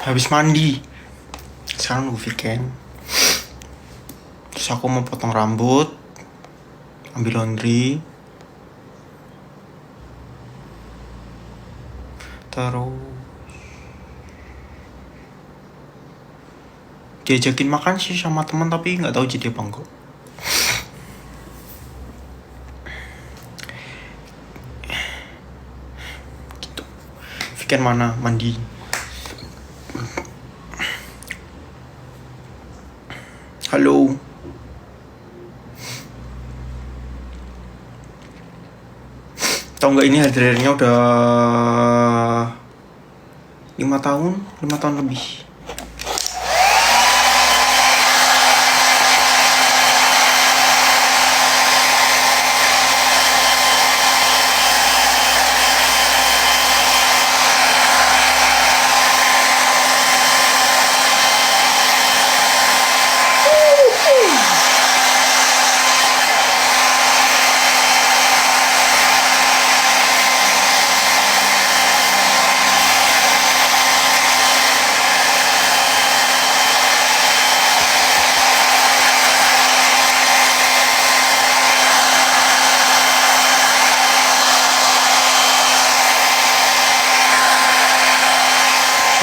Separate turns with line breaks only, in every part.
habis mandi. Sekarang nunggu weekend. Terus aku mau potong rambut, ambil laundry, terus diajakin makan sih sama teman, tapi nggak tahu jadi apa enggak. Gitu. Weekend mana mandi. Halo. Tau nggak ini hadirnya udah 5 tahun lebih.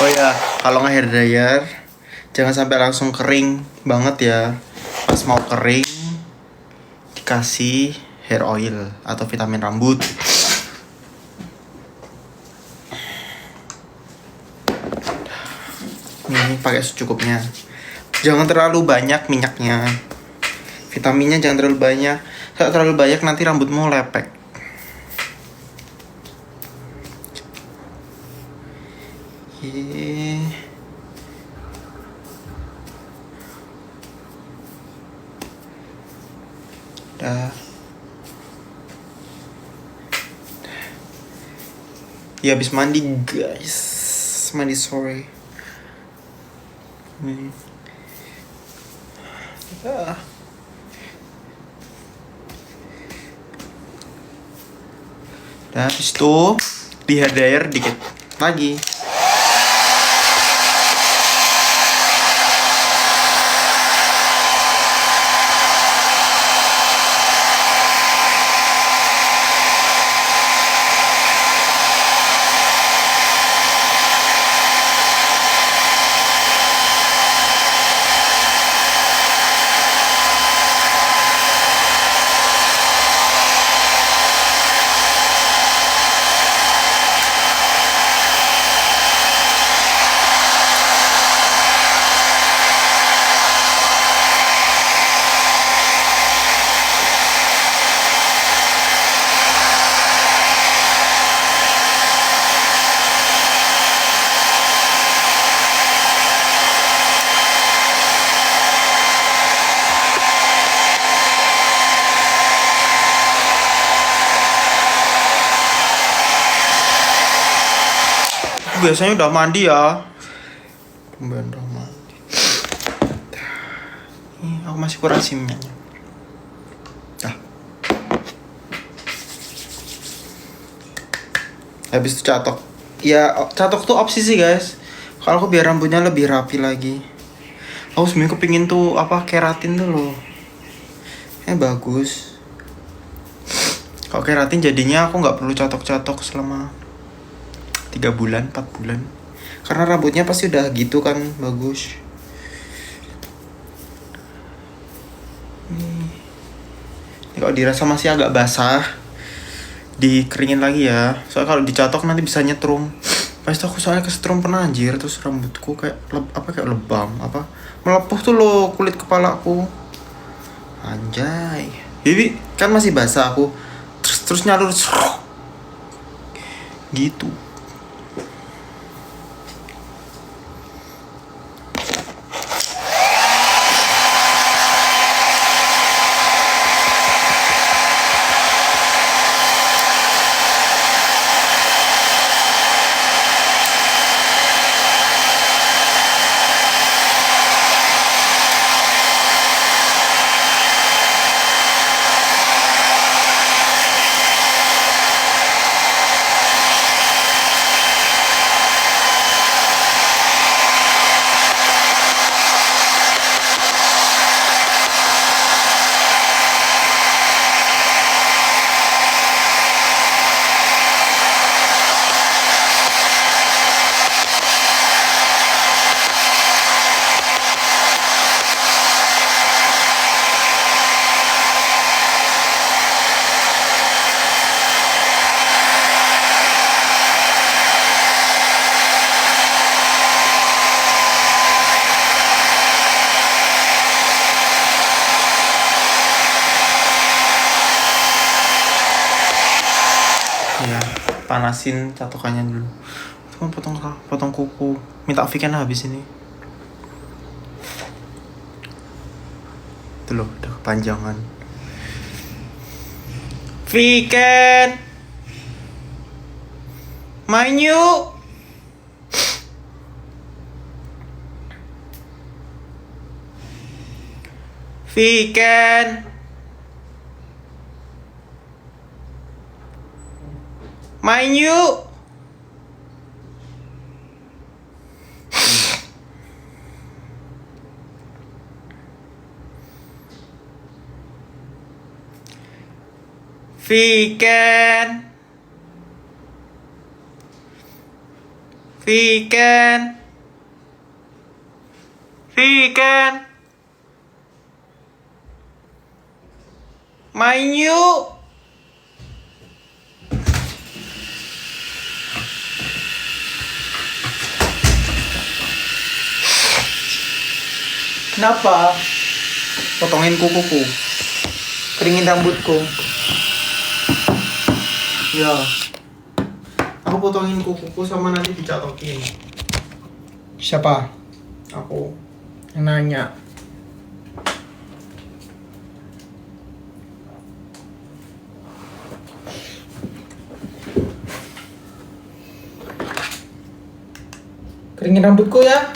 Oh ya, kalau nge-hair dryer jangan sampai langsung kering banget ya. Pas mau kering dikasih hair oil atau vitamin rambut. Ini pakai secukupnya. Jangan terlalu banyak minyaknya. Vitaminnya jangan terlalu banyak. Kalau terlalu banyak nanti rambutmu lepek. Dah. Ya habis mandi guys. Mandi sore. Dah. Dah habis itu di hair dryer dikit lagi. Biasanya udah mandi ya. Udah mandi. Ini aku masih kurang sih minyaknya. Dah. Habis itu catok. Ya catok tuh opsi sih guys. Kalau aku biar rambutnya lebih rapi lagi. Aku sebenernya kepingin tuh apa keratin tuh loh. Bagus. Kalau keratin jadinya aku nggak perlu catok-catok selama 3 bulan, 4 bulan. Karena rambutnya pasti udah gitu kan, bagus. Ini kalau dirasa masih agak basah, dikeringin lagi ya. Soalnya kalau dicatok nanti bisa nyetrum. Pasti aku soalnya kesetrum pernah anjir, terus rambutku kayak kayak lebam, melepuh tuh loh kulit kepalaku. Anjay. Bibi kan masih basah aku. Terus nyalur gitu. panasin catokannya dulu. Cuma potong kuku. Minta Viken habis ini. Itu loh, udah kepanjangan. Viken, main yuk. Viken, main yuk. Viken, Viken, Viken, main yuk. Kenapa? Potongin kukuku, keringin rambutku. Ya, aku potongin kukuku sama nanti dicatokin.
Siapa
Aku.
yang nanya? Keringin rambutku ya.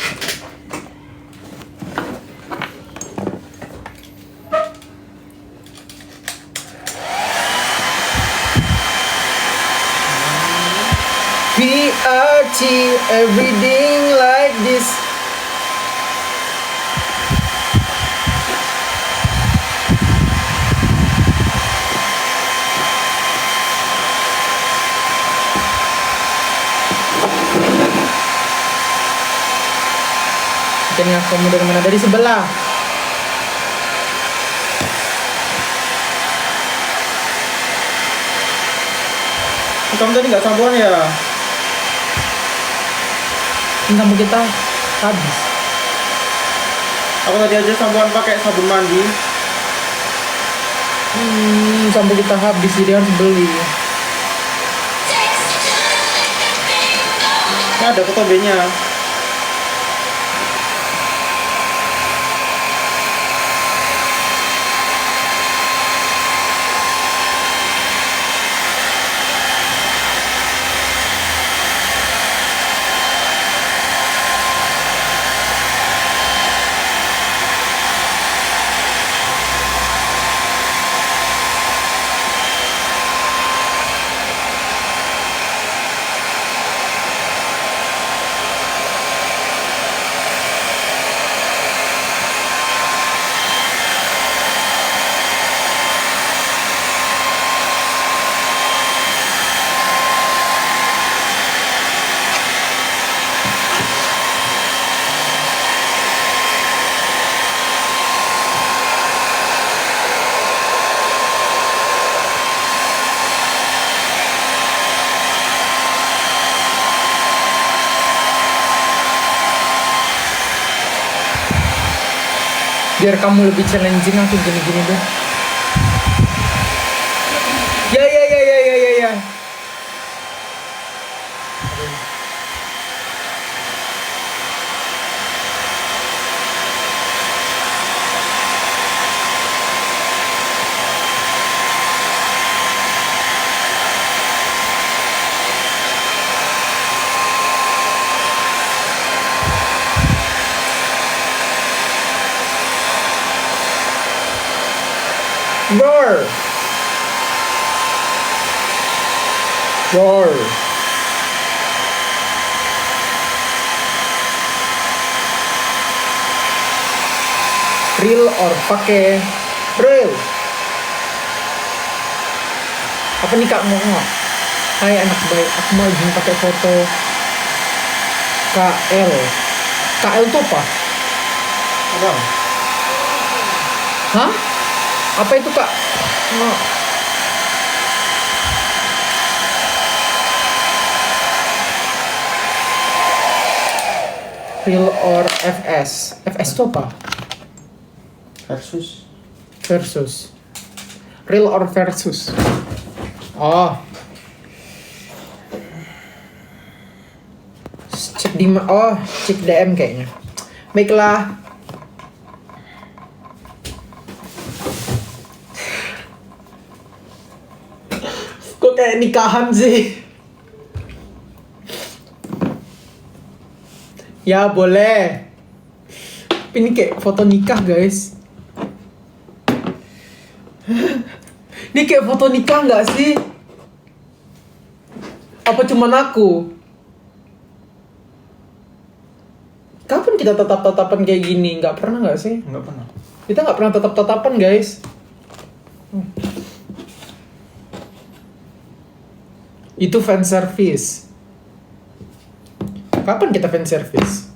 PRT, everything like this. Bukannya kamu dari mana? Dari sebelah.
Kamu tadi nggak sabun ya?
Sampo kita habis.
Aku tadi aja sabun pakai sabun mandi.
Sampo kita habis jadi harus beli.
Ini ada ketobenya.
Biar kamu lebih challenging aku gini-gini deh. Ya. Roar. Real or pakai real? Apa nih Kak ngomong? Hai anak baik, aku mau izin pakai foto KL. KL itu apa?
Apa?
Hah? Apa itu Kak? Real or FS? FS itu apa? Versus. Real or versus? Oh. Oh, cek DM kayaknya. Baiklah. Kok kayak nikahan sih? Ya boleh. Ini kayak foto nikah guys. Ini kayak foto nikah nggak sih? Apa cuman aku? Kapan kita tatap-tatapan kayak gini? Nggak pernah nggak sih?
Nggak pernah.
Kita nggak pernah tatap-tatapan guys. Itu fan service. Kapan kita fan service?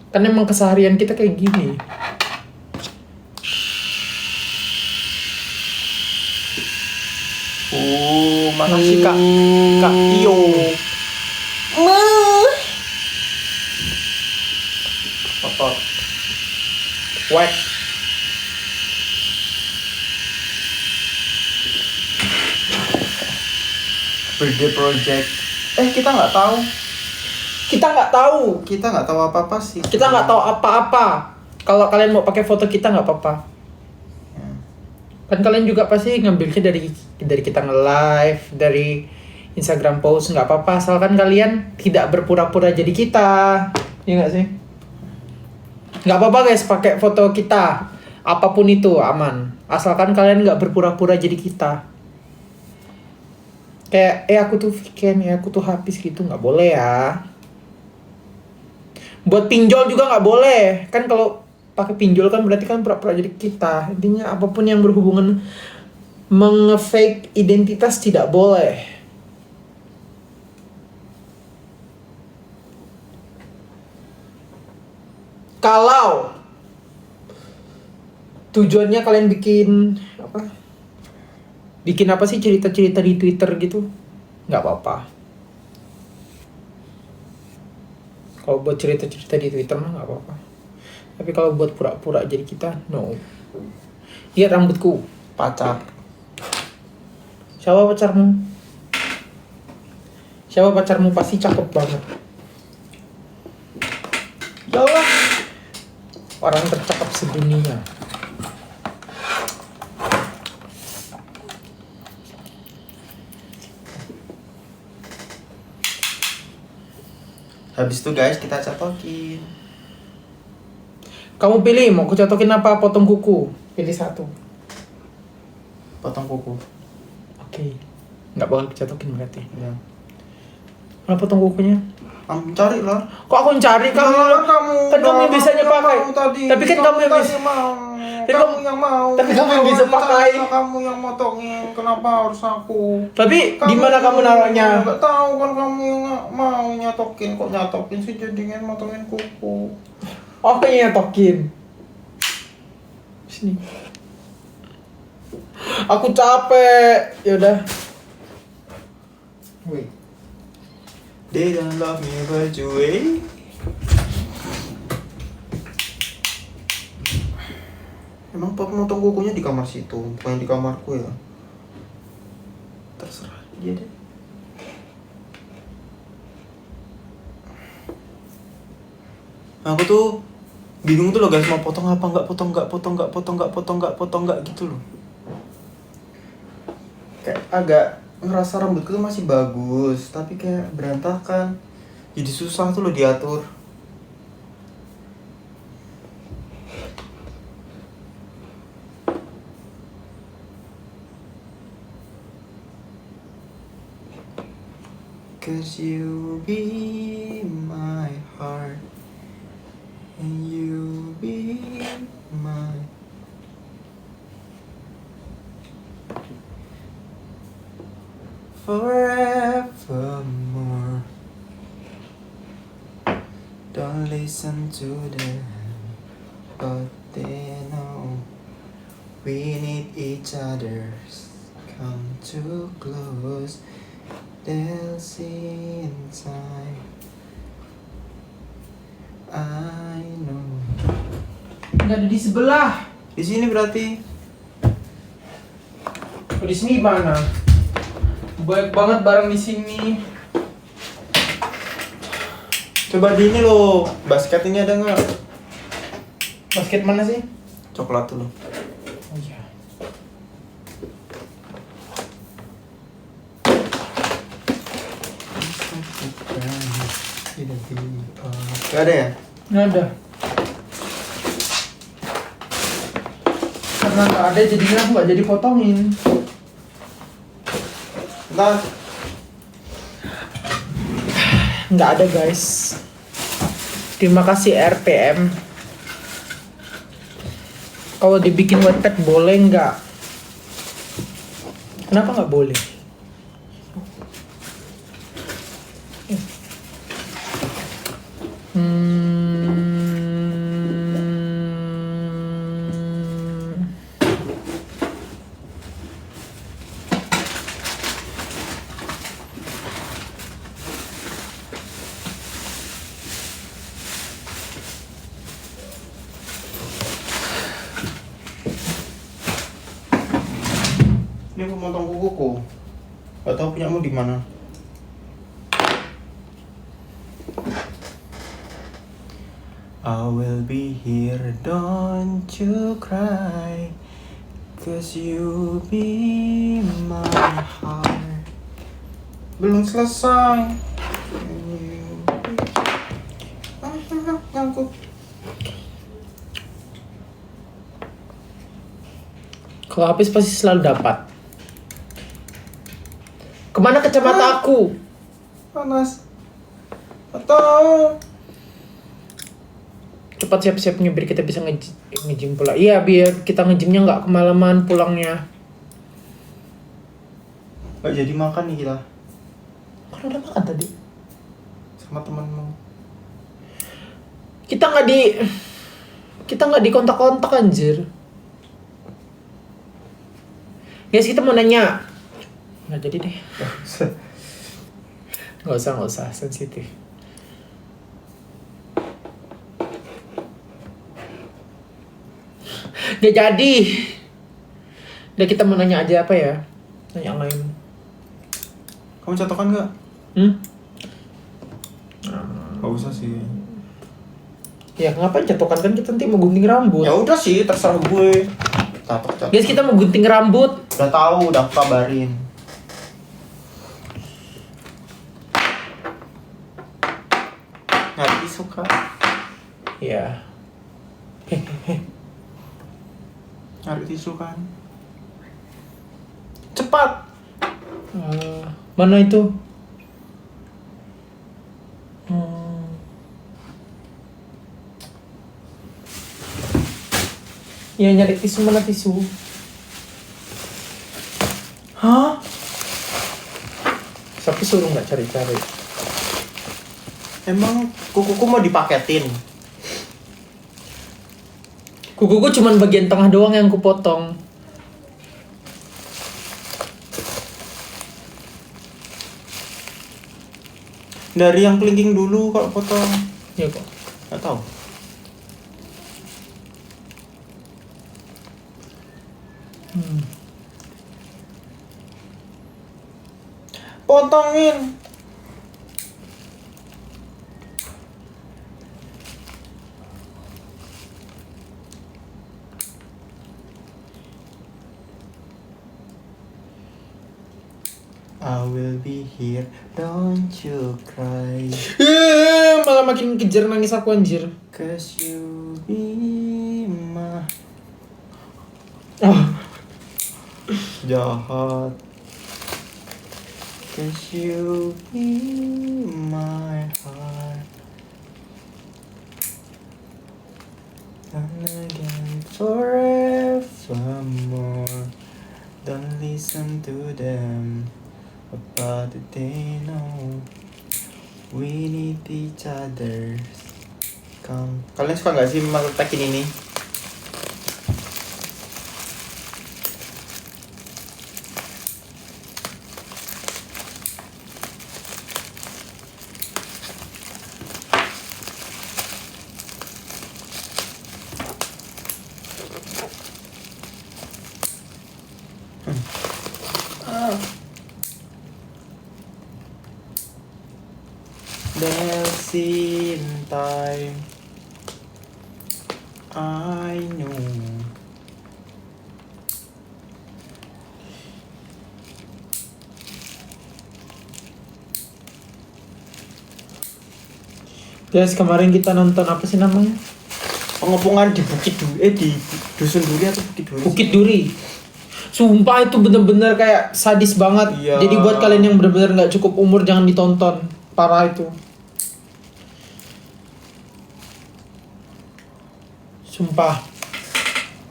Kan emang keseharian kita kayak gini.
Makasih Kak Tio. Kotor.
Whack.
Birthday project. Kita nggak tahu.
Kita nggak tahu.
Kita nggak tahu apa-apa sih.
Kita nggak tahu apa-apa. Kalau kalian mau pakai foto kita nggak apa-apa. Kan kalian juga pasti ngambilnya dari kita nge-live, dari Instagram post, nggak apa-apa. Asalkan kalian tidak berpura-pura jadi kita. Iya nggak sih? Nggak apa-apa guys, pakai foto kita. Apapun itu aman. Asalkan kalian nggak berpura-pura jadi kita. Kayak, aku tuh weekend, aku tuh habis gitu. Nggak boleh ya. Buat pinjol juga nggak boleh. Kan kalau pakai pinjol kan berarti kan pura-pura jadi kita. Intinya apapun yang berhubungan menge-fake identitas tidak boleh. Kalau tujuannya kalian bikin apa sih, cerita-cerita di Twitter gitu, nggak apa-apa. Kalau buat cerita-cerita di Twitter mah nggak apa-apa. Tapi kalau buat pura-pura jadi kita, no. Lihat rambutku.
Pacar.
Siapa pacarmu? Siapa pacarmu? Pasti cakep banget.
Jauh.
Orang tercakap sedunia.
Habis itu guys kita catokin.
Kamu pilih mau aku catokin apa, potong kuku? Pilih satu.
Potong kuku.
Oke. Nggak bakal dicatokin berarti.
Ya.
Mana potong kukunya?
Kamu cari lah.
Kok aku cari kamu? Kan kamu yang bisanya pakai. Tapi kan kamu yang bisa.
Kamu yang mau.
Tapi kamu yang bisa pakai.
Kamu yang motongin. Kenapa harus aku?
Tapi di mana kamu naruhnya?
Enggak tahu kan, kamu yang mau nyatokin. Kok nyatokin sih jadinya motongin kuku.
Apa yang nyatokin? Sini. Aku capek. Yaudah.
Wait. They don't love me but you wait. Emang papa motong kukunya di kamar situ, bukan di kamarku ya. Terserah dia deh. Aku tuh bingung tuh loh guys, mau potong apa nggak potong nggak gitu loh. Kayak agak ngerasa rambutku tuh masih bagus, tapi kayak berantakan. Jadi susah tuh loh diatur. Cause you be my heart and you be my forevermore. Don't listen to them, but they know we need each other. Come too close, they'll see inside. I know.
Nggak ada di sebelah.
Di sini berarti.
Di sini mana? Banyak banget barang di sini.
Coba di ini loh, basket ini ada nggak?
Basket mana sih?
Coklat tuh loh.
Oh iya.
Gak ada ya?
Nggak ada. Karena nggak ada jadinya aku nggak jadi potongin.
Bentar.
Nggak ada guys. Terima kasih RPM. Kalau dibikin Wattpad boleh nggak? Kenapa nggak boleh?
Ini aku motong kukuku. Gak tau punyamu di mana. I will be here, don't you cry, 'cause you be my heart. Belum selesai. Nyangkut.
Kalau habis pasti selalu dapat. Kemana kacamata aku?
Panas. Atau
Cepat siap-siapnya biar kita bisa nge-gym pula. Iya, biar kita nge-gymnya nggak kemalaman pulangnya.
gak jadi makan nih kita
Kan udah makan tadi.
sama temanmu.
Kita nggak di kontak-kontak anjir. Guys, kita mau nanya. Nggak jadi deh. Nggak usah, sensitif. Nggak jadi. Udah, kita mau nanya aja apa ya? Nanya yang lain.
Kamu catokan gak? Gak usah sih.
Ya ngapain catokan, kan kita nanti mau gunting rambut.
Ya udah sih, terserah gue. Catok.
Guys, kita mau gunting rambut.
Udah tahu, udah aku kabarin. Ngerti suka.
Ya.
Nyari tisu kan. Cepat.
Mana itu? Ya, nyari tisu, mana tisu?
Hah?
Tapi suruh nggak cari-cari.
Emang kukuku mau dipaketin?
Kukuku cuman bagian tengah doang yang kupotong.
Dari yang kelingking dulu kalau potong.
Ya kok.
Gak tahu. Potongin. I will be here, don't you cry,
Malah makin kejar nangis aku anjir.
'cause you be my...
Oh.
Jahat. 'Cause you be my heart. And again forevermore. Don't listen to them about it, they know we need each other. Kalian suka gak sih meletakkan ini? They'll in time. I know.
Guys, kemarin kita nonton apa sih namanya?
Pengepungan di Bukit Duri, di Dusun Duri atau Bukit Duri?
Bukit Duri. Sumpah itu bener-bener kayak sadis banget.
Iya.
Jadi buat kalian yang bener-bener nggak cukup umur jangan ditonton. Parah itu. Sumpah.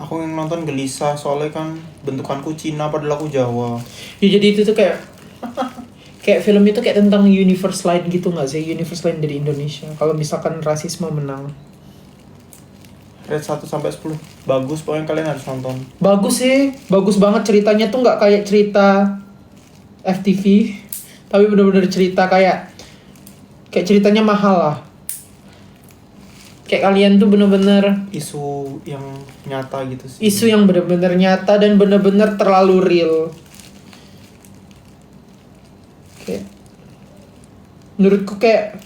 Aku yang nonton gelisah soalnya kan bentukanku Cina padahal aku Jawa.
Ya jadi itu tuh kayak kayak film itu kayak tentang universe lain gitu nggak sih? Universe lain dari Indonesia. Kalau misalkan rasisme menang.
Rate 1 sampai 10. Bagus, pokoknya kalian harus nonton.
Bagus sih, bagus banget ceritanya tuh nggak kayak cerita FTV, tapi bener-bener cerita kayak ceritanya mahal lah. Kayak kalian tuh bener-bener
Isu yang nyata gitu sih.
isu yang bener-bener nyata dan bener-bener terlalu real. Kayak menurutku kayak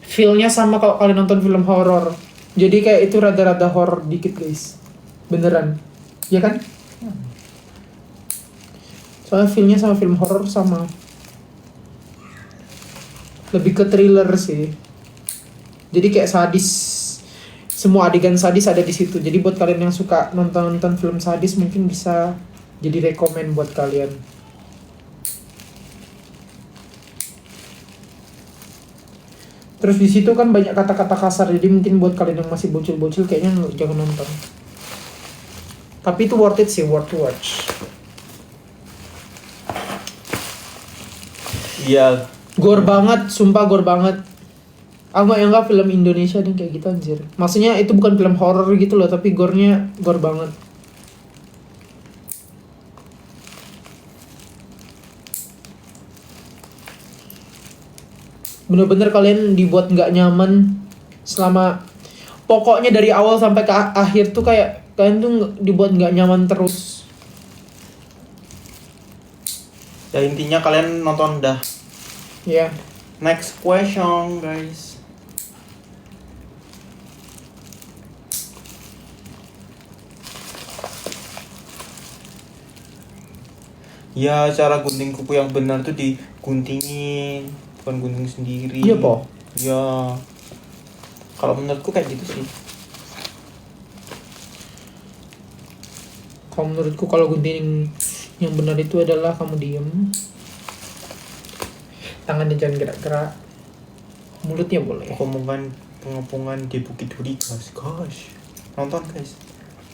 feel-nya sama kalau kalian nonton film horor. Jadi kayak itu rada-rada horor dikit guys. Beneran. Ya kan? Soalnya feel-nya sama film horor sama. Lebih ke thriller sih. Jadi kayak sadis. Semua adegan sadis ada di situ. Jadi buat kalian yang suka nonton film sadis mungkin bisa jadi rekomen buat kalian. Terus di situ kan banyak kata-kata kasar, jadi mungkin buat kalian yang masih bocil-bocil kayaknya jangan nonton. Tapi itu worth it sih, worth to watch.
Iya.
Gore banget, sumpah gore banget. Aku gak nyangka film Indonesia ada yang kayak gitu anjir. Maksudnya itu bukan film horror gitu loh, tapi gore-nya gore banget. Bener-bener kalian dibuat nggak nyaman selama pokoknya dari awal sampai ke akhir tuh kayak kalian tuh dibuat nggak nyaman terus.
Ya intinya kalian nonton dah.
Ya.
Next question guys. Ya cara gunting kuku yang benar tuh diguntingin, bukan gunting sendiri.
Iya, Po.
Ya. Kalau menurutku kayak gitu sih.
Kalau menurutku kalau gunting yang benar itu adalah kamu diem, tangannya jangan gerak-gerak, mulutnya boleh.
Pengepungan di Bukit Duri guys. Gosh. Nonton guys.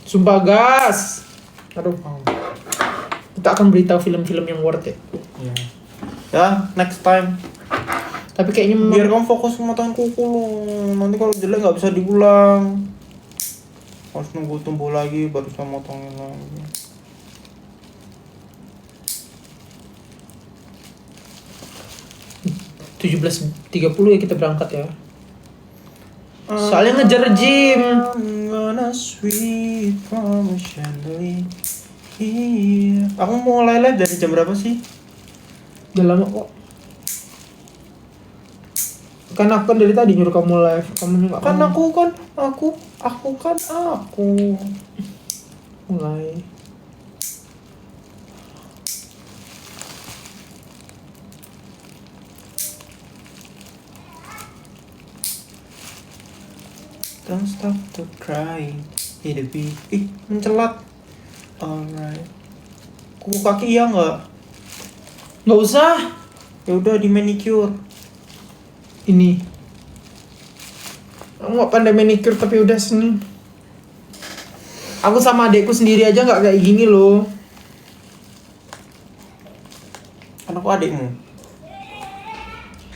Sumpah gas. Aduh. Kita akan beritahu film-film yang worth it.
Ya. Ya, next time.
Tapi kayaknya
Biar kamu fokus pemotongan kuku lo. Nanti kalau jelek nggak bisa diulang. Harus nunggu tumbuh lagi baru bisa motongin lagi.
.30 ya kita berangkat ya. Soalnya ngejar gym.
I'm gonna sweet from a chandelier. Aku mau mulai live dari jam berapa sih?
Udah lama kok. Kan aku kan dari tadi nyuruh kamu live, kamu nggak
Kan
mau.
aku
Mulai.
Don't stop to cry. It'll be mencelat. Alright. Kuku kaki iya nggak?
Nggak usah.
Ya udah di manicure.
Ini. Aku nggak pandai manicure tapi udah sini. Aku sama adekku sendiri aja nggak kayak gini loh.
Kan aku adikmu.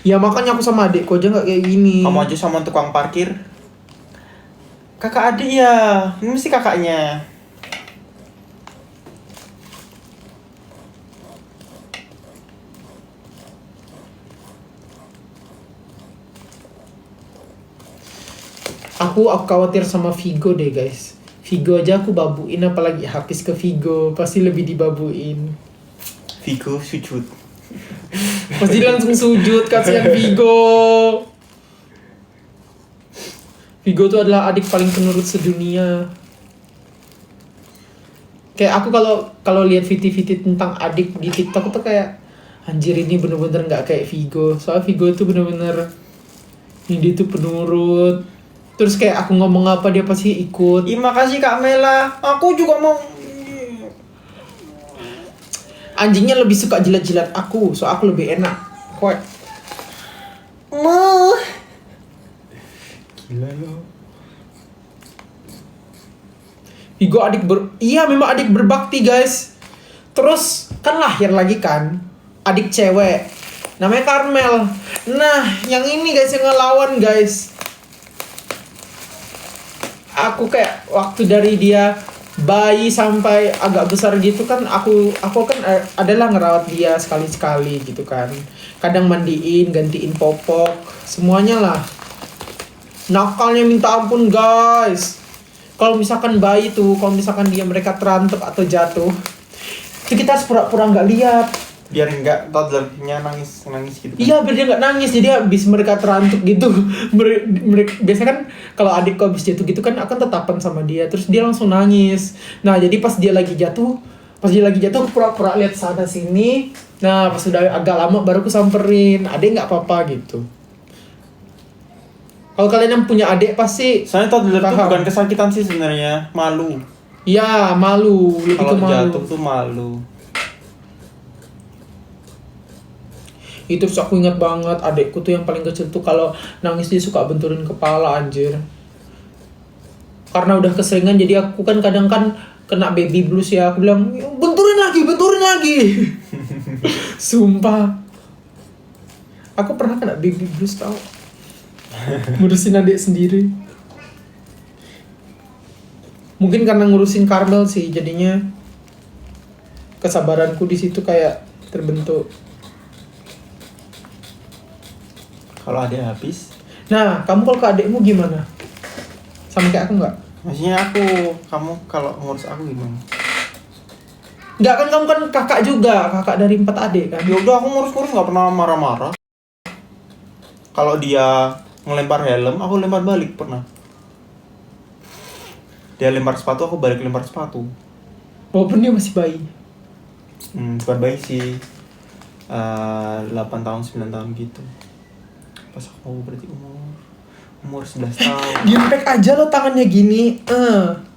Ya makanya aku sama adekku aja nggak kayak gini.
Kamu aja sama tukang parkir. Kakak adik ya. Ini mesti kakaknya.
Aku khawatir sama Vigo deh guys. Vigo aja aku babuin, apalagi Hafiz ke Vigo pasti lebih dibabuin.
Vigo sujud.
Pasti langsung sujud kasihan Vigo. Vigo tuh adalah adik paling penurut sedunia. Kayak aku kalau lihat VT tentang adik di TikTok tuh kayak anjir ini bener-bener nggak kayak Vigo. Soalnya Vigo tuh bener-bener ini tuh penurut. Terus kayak aku ngomong apa dia pasti ikut.
Ih, makasih Kak Mela. Aku juga mau.
Anjingnya lebih suka jilat-jilat aku, so aku lebih enak. Kok?
Gila lo.
Vigo iya memang adik berbakti guys. Terus kan lahir lagi kan adik cewek namanya Carmel. Nah yang ini guys yang ngelawan guys. Aku kayak waktu dari dia bayi sampai agak besar gitu kan aku kan adalah ngerawat dia sekali-sekali gitu kan. Kadang mandiin, gantiin popok, semuanya lah. Nakalnya minta ampun guys. Kalau misalkan bayi tuh, kalau misalkan mereka terantem atau jatuh, itu kita harus pura-pura nggak lihat.
Biar enggak toddlernya nangis gitu kan.
Iya, biar dia nggak nangis. Jadi habis mereka terantuk gitu, biasanya kan kalau adikku habis jatuh gitu kan akan tetapan sama dia, terus dia langsung nangis. Nah jadi pas dia lagi jatuh aku pura-pura lihat sana sini. Nah pas sudah agak lama baru aku samperin, adek nggak apa-apa gitu. Kalau kalian yang punya adik pasti
Soalnya toddler tuh
paham.
bukan kesakitan sih sebenarnya, malu.
Iya malu, lebih
Kalau
ke malu.
jatuh tuh malu.
Itu terus aku ingat banget adekku tuh yang paling kecil tuh kalau nangis dia suka benturin kepala anjir. Karena udah keseringan jadi aku kan kadang kan kena baby blues ya. Aku bilang benturin lagi. Sumpah. Aku pernah kena baby blues tau. Ngurusin adik sendiri. Mungkin karena ngurusin Carmel sih jadinya kesabaranku di situ kayak terbentuk.
Kalau ada habis,
Nah, kamu kalau ke adikmu gimana? Sama kayak aku nggak?
maksudnya kamu kalau ngurus aku gimana?
Nggak kan kamu kan kakak juga, kakak dari 4 adik kan?
Ya udah aku ngurus nggak pernah marah-marah. Kalau dia ngelempar helm, aku lempar balik pernah. Dia lempar sepatu, aku balik lempar sepatu.
Walaupun dia masih bayi.
Bukan bayi sih, 8 tahun 9 tahun gitu. Pas aku berarti umur 11 tahun.
Gimpek aja lo tangannya gini.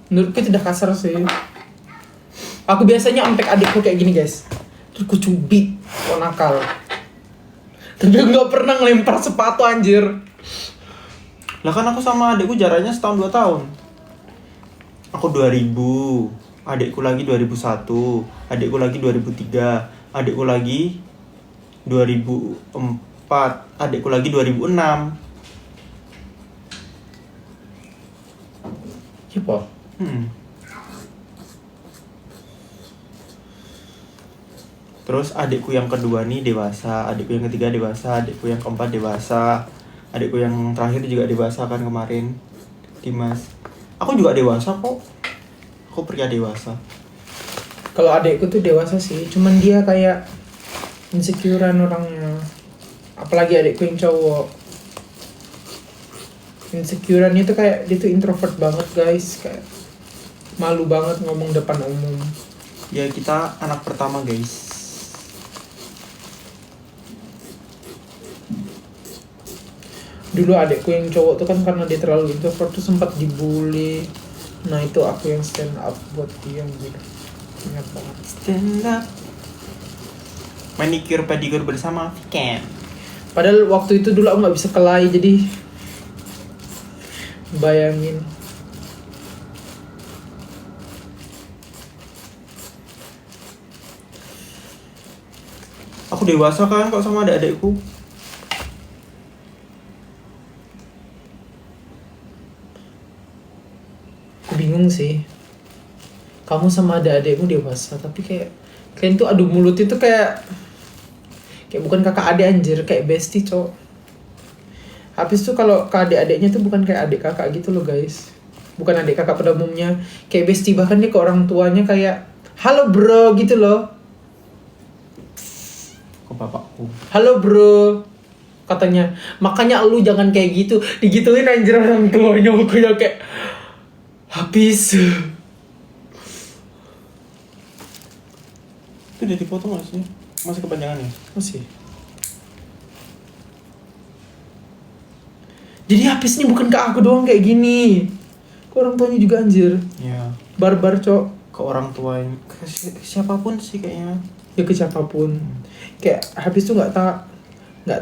Menurutku itu udah kasar sih. Aku biasanya empek adikku kayak gini guys. Terus ku cubit, kok nakal. Tapi aku nggak pernah ngelempar sepatu anjir.
Lah kan aku sama adikku jaraknya setahun 2 tahun. Aku 2000, adikku lagi 2001, adikku lagi 2003, adikku lagi 2004, adikku lagi 2006.
Siapa?
Terus adikku yang kedua nih dewasa, adikku yang ketiga dewasa, adikku yang keempat dewasa, adikku yang terakhir juga dewasa kan kemarin, Dimas. Aku juga dewasa kok. Aku pria dewasa.
Kalau adikku tuh dewasa sih, cuman dia kayak insecurean orangnya. Apalagi adikku yang cowok. Insecurean itu kayak dia tuh introvert banget guys, kayak malu banget ngomong depan umum.
Ya kita anak pertama guys.
Dulu adikku yang cowok tuh kan karena dia terlalu introvert tuh sempat dibully. Nah itu aku yang stand up buat dia gitu. Ingat banget.
Stand up. Manicure pedicure bersama Viken.
Padahal waktu itu dulu aku nggak bisa kelahi jadi bayangin.
Aku dewasa kan kok sama adik-adikku.
Aku bingung sih. Kamu sama adik-adikmu dewasa tapi kayak kalian tuh adu mulut itu kayak bukan kakak adik anjir, kayak bestie cowok. Habis tuh kalau ke adik-adiknya tuh bukan kayak adik kakak gitu loh guys. Bukan adik kakak pada umumnya, kayak bestie, bahkan dia ke orang tuanya kayak halo bro gitu loh.
Ke bapakku.
Halo bro. Katanya, makanya lu jangan kayak gitu. Digituin anjir orang tuanya. Makanya kayak habis.
Itu udah dipotong gak sih? Masih kepanjangan ya?
Masih. Jadi habis nih bukan ke aku doang kayak gini. Ke orang tuanya juga anjir.
Iya.
Barbar cok.
Ke orang tuanya, ke siapapun sih kayaknya.
Ya ke siapapun. Kayak habis tuh nggak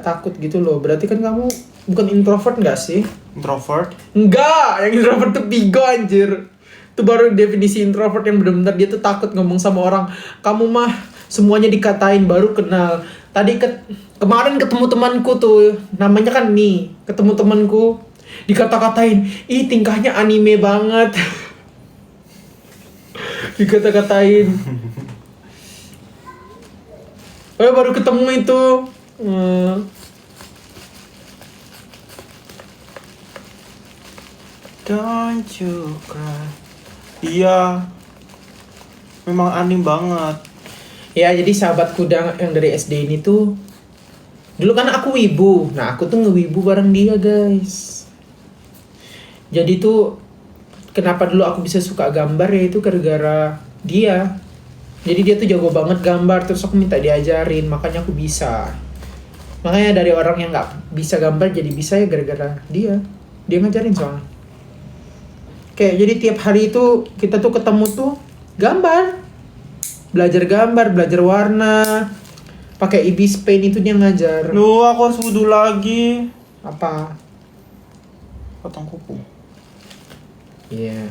takut gitu loh. Berarti kan kamu bukan introvert nggak sih?
Introvert.
Enggak, yang introvert tuh bigo anjir. Itu baru definisi introvert yang benar-benar dia tuh takut ngomong sama orang. Kamu mah semuanya dikatain baru kenal. Tadi kemarin ketemu temanku tuh, namanya kan nih, ketemu temanku dikata-katain, ih tingkahnya anime banget. Dikata-katain. Baru ketemu itu.
Don't you cry. Iya. Memang aneh banget.
Ya jadi sahabatku yang dari SD ini tuh, dulu kan aku wibu. Nah aku tuh ngewibu bareng dia guys. Jadi tuh kenapa dulu aku bisa suka gambar ya itu gara-gara dia. Jadi dia tuh jago banget gambar, terus aku minta diajarin, makanya aku bisa. Makanya dari orang yang nggak bisa gambar jadi bisa ya gara-gara dia. Dia ngajarin soalnya. Kayak jadi tiap hari itu kita tuh ketemu tuh gambar. Belajar gambar, belajar warna. Pakai Ibis Paint itu dia ngajar.
Lu aku harus wudhu lagi.
Apa?
Potong kuku.
Iya.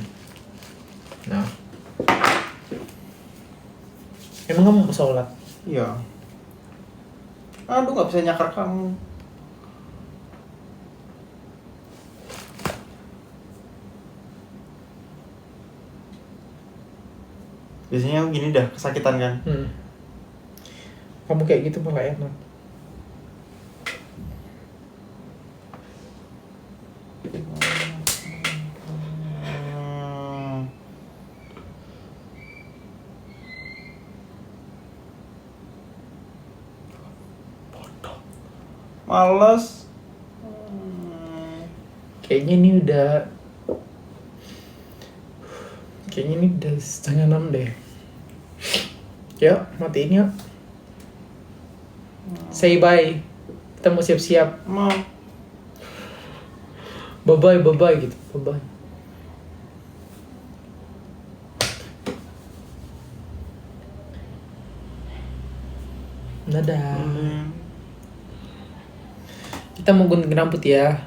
Nah. Emang kamu mau sholat?
Iya. Aduh gak bisa nyakar kamu. Biasanya gini dah, kesakitan kan?
Kamu kayak gitu mah gak enak.
Males.
Kayaknya ini udah 5:30 deh. Yuk, matiin yuk. Say bye. Kita mau siap-siap.
Mau.
Bye-bye gitu. Bye-bye. Dadah. Kita mau gunting rambut ya.